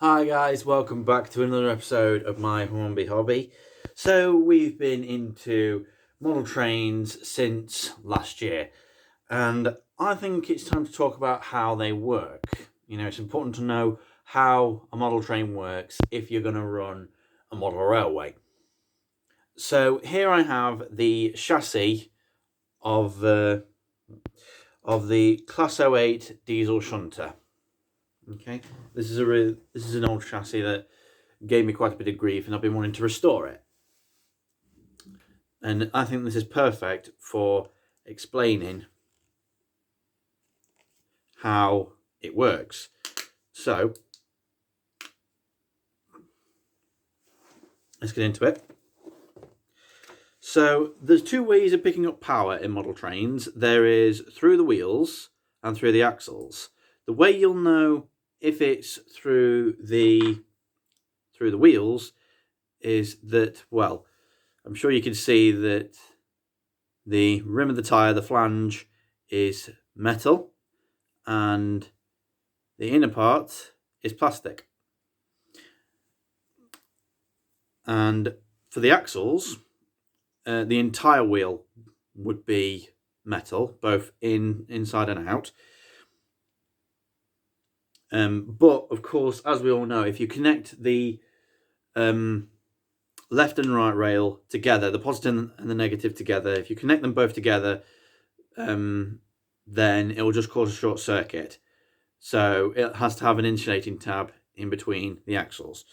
Hi guys, welcome back to another episode of my Hornby hobby. So we've been into model trains since last year, and I think it's time to talk about how they work. It's important to know how a model train works if you're going to run a model railway. So here I have the chassis of the Class 08 diesel shunter. Okay, this is an old chassis that gave me quite a bit of grief, and I've been wanting to restore it. And I think this is perfect for explaining how it works. So let's get into it. So there's two ways of picking up power in model trains. There is through the wheels and through the axles. The way you'll know if it's through the wheels is that, well, I'm sure you can see that the rim of the tyre, the flange, is metal, and the inner part is plastic. And for the axles, the entire wheel would be metal, both inside and out. But of course, as we all know, if you connect the left and right rail together, the positive and the negative together, if you connect them both together, then it will just cause a short circuit. So it has to have an insulating tab in between the axles.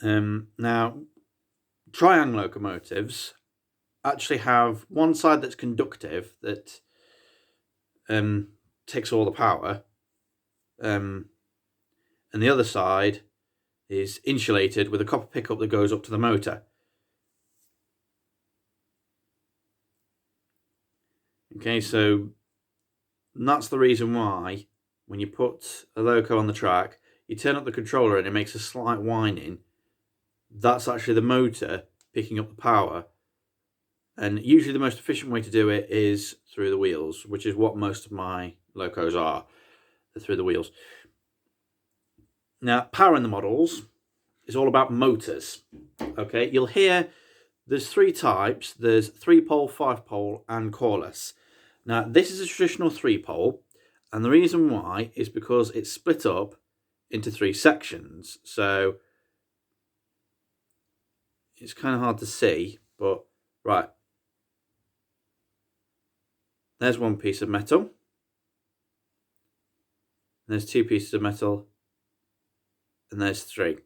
Now, triangle locomotives actually have one side that's conductive, that takes all the power, and the other side is insulated with a copper pickup that goes up to the motor. Okay, so that's the reason why when you put a loco on the track, you turn up the controller and it makes a slight whining. That's actually the motor picking up the power. And usually the most efficient way to do it is through the wheels, which is what most of my locos are, through the wheels. Now, power in the models is all about motors. Okay, you'll hear there's three types. There's 3-pole, 5-pole, and coreless. Now, this is a traditional 3-pole, and the reason why is because it's split up into 3 sections. So it's kind of hard to see, but right. There's one piece of metal. There's 2 pieces of metal. And there's 3.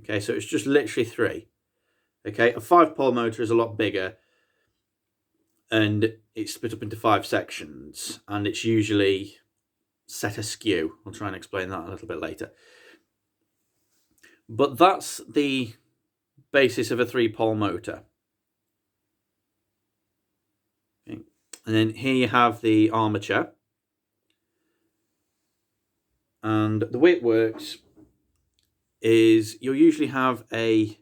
Okay, so it's just literally 3. Okay, a 5-pole motor is a lot bigger, and it's split up into 5 sections, and it's usually set askew. I'll try and explain that a little bit later. But that's the basis of a 3-pole motor. Okay. And then here you have the armature. And the way it works is you'll usually have a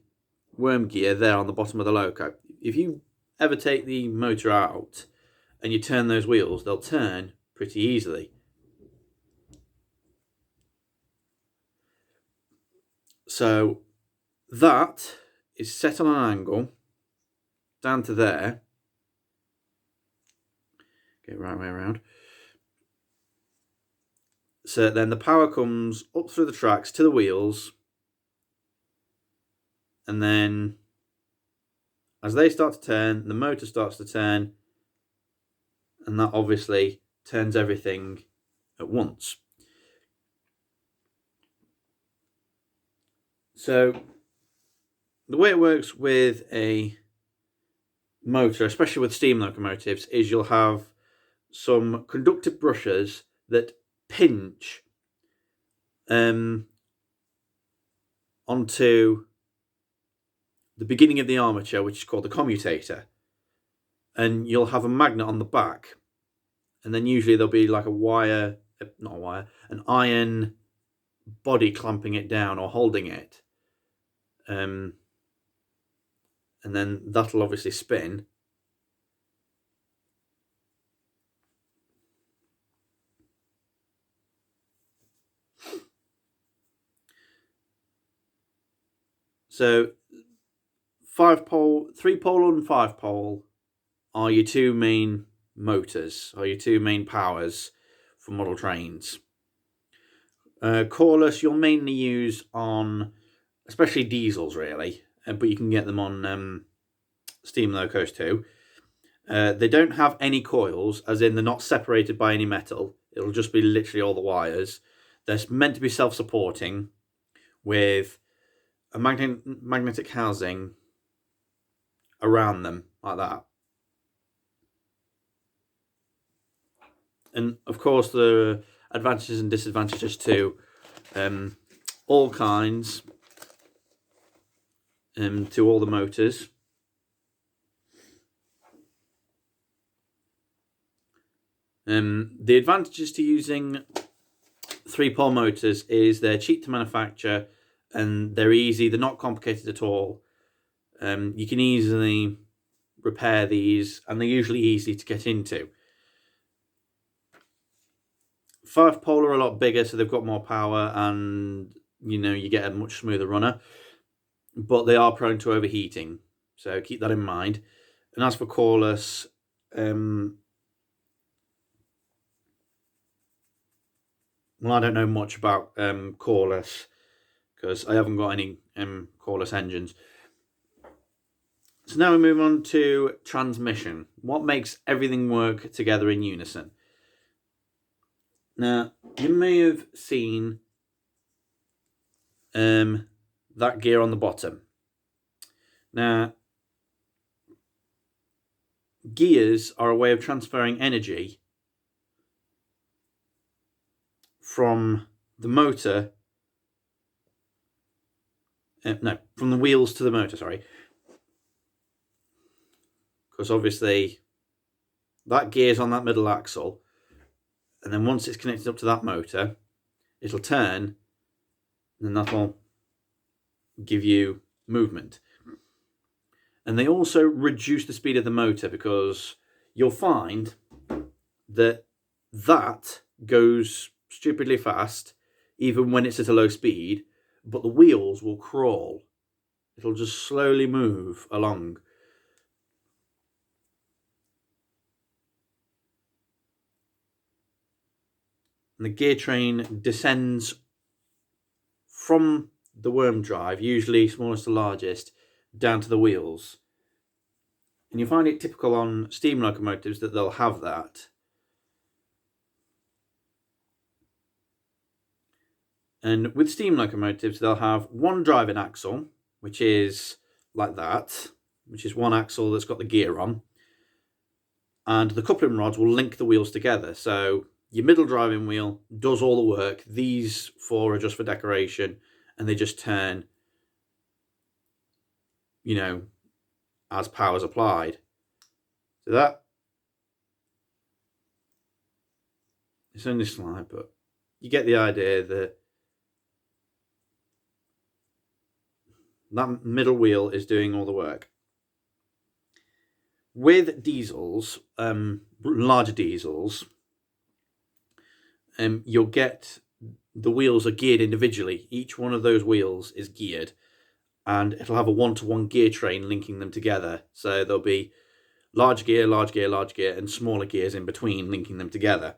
worm gear there on the bottom of the loco. If you ever take the motor out and you turn those wheels, they'll turn pretty easily. So that is set on an angle down to there. Get right way around. So then the power comes up through the tracks to the wheels, and then as they start to turn, the motor starts to turn, and that obviously turns everything at once. So the way it works with a motor, especially with steam locomotives, is you'll have some conductive brushes that pinch onto the beginning of the armature, which is called the commutator, and you'll have a magnet on the back, and then usually there'll be like an iron body clamping it down or holding it, and then that'll obviously spin. So 3-pole and 5-pole are your two main motors, are your two main powers for model trains. Cordless you'll mainly use on, especially diesels really, but you can get them on steam locos too. They don't have any coils, as in they're not separated by any metal. It'll just be literally all the wires. They're meant to be self-supporting with a magnetic housing around them, like that. And of course, there are advantages and disadvantages to all kinds, to all the motors. The advantages to using 3-pole motors is they're cheap to manufacture and they're easy. They're not complicated at all. You can easily repair these and they're usually easy to get into. 5-pole are a lot bigger, so they've got more power and you get a much smoother runner, but they are prone to overheating, so keep that in mind. And as for cordless, well, I don't know much about cordless because I haven't got any cordless engines. So now we move on to transmission. What makes everything work together in unison? Now, you may have seen that gear on the bottom. Now, gears are a way of transferring energy from the motor, from the wheels to the motor, sorry. Because obviously that gear's on that middle axle, and then once it's connected up to that motor, it'll turn, and that'll give you movement. And they also reduce the speed of the motor, because you'll find that goes stupidly fast even when it's at a low speed, but the wheels will crawl. It'll just slowly move along. And the gear train descends from the worm drive, usually smallest to largest, down to the wheels. And you find it typical on steam locomotives that they'll have that. And with steam locomotives, they'll have one driving axle, which is like that, which is one axle that's got the gear on. And the coupling rods will link the wheels together. So your middle driving wheel does all the work. These 4 are just for decoration, and they just turn, as power's applied. So that, it's only a slide, but you get the idea that that middle wheel is doing all the work. With diesels, larger diesels, you'll get the wheels are geared individually. Each one of those wheels is geared, and it'll have a 1-to-1 gear train linking them together. So there'll be large gear, large gear, large gear, and smaller gears in between linking them together.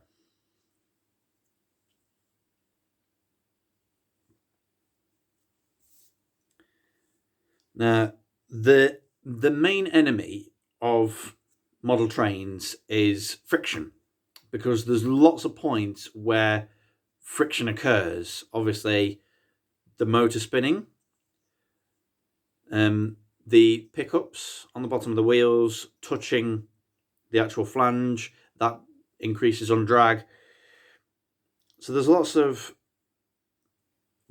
Now, the main enemy of model trains is friction, because there's lots of points where friction occurs. Obviously, the motor spinning, the pickups on the bottom of the wheels touching the actual flange, that increases on drag. So there's lots of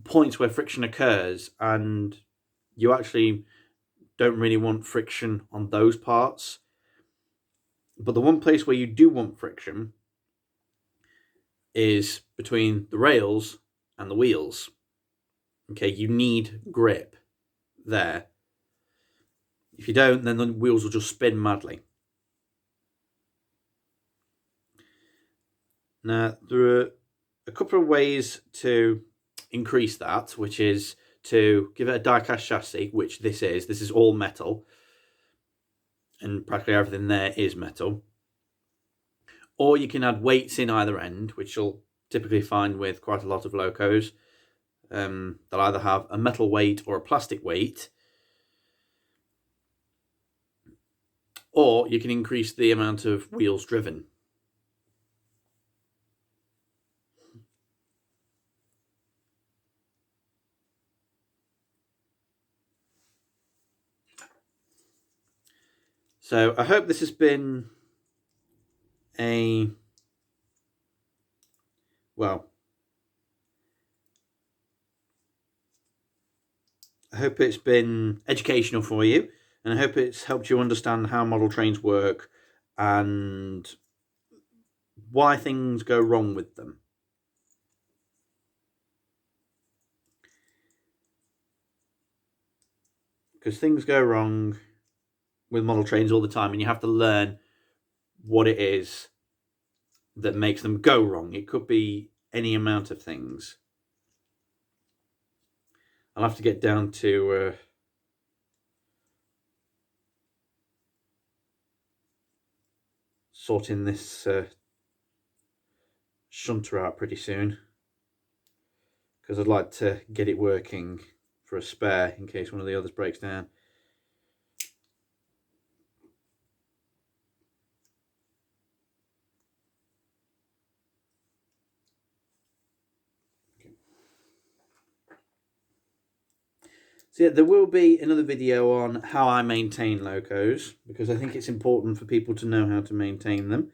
points where friction occurs, and you actually don't really want friction on those parts. But the one place where you do want friction is between the rails and the wheels. Okay, you need grip there. If you don't, then the wheels will just spin madly. Now, there are a couple of ways to increase that, which is to give it a die-cast chassis, which this is all metal, and practically everything there is metal. Or you can add weights in either end, which you'll typically find with quite a lot of locos. They'll either have a metal weight or a plastic weight. Or you can increase the amount of wheels driven. So I hope this has been I hope it's been educational for you, and I hope it's helped you understand how model trains work and why things go wrong with them. Because things go wrong with model trains all the time, and you have to learn what it is that makes them go wrong. It could be any amount of things. I'll have to get down to sorting this shunter out pretty soon, because I'd like to get it working for a spare in case one of the others breaks down. So yeah, there will be another video on how I maintain locos, because I think it's important for people to know how to maintain them.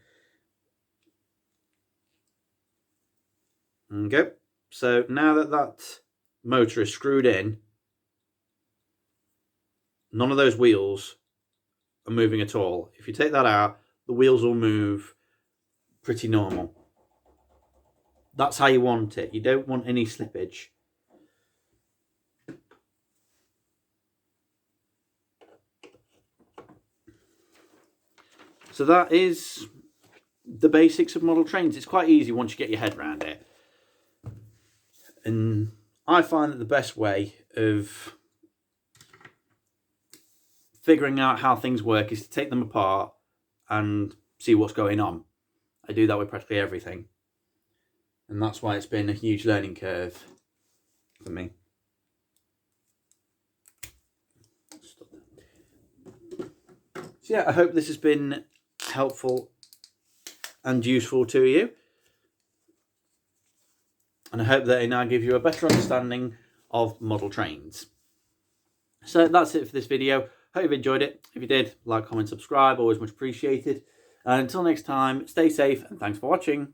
Okay, so now that that motor is screwed in, none of those wheels are moving at all. If you take that out, the wheels will move pretty normal. That's how you want it. You don't want any slippage. So that is the basics of model trains. It's quite easy once you get your head around it. And I find that the best way of figuring out how things work is to take them apart and see what's going on. I do that with practically everything. And that's why it's been a huge learning curve for me. So yeah, I hope this has been helpful and useful to you, and I hope that it now gives you a better understanding of model trains. So that's it for this video. Hope you've enjoyed it. If you did, like, comment, subscribe, always much appreciated. And until next time, stay safe and thanks for watching.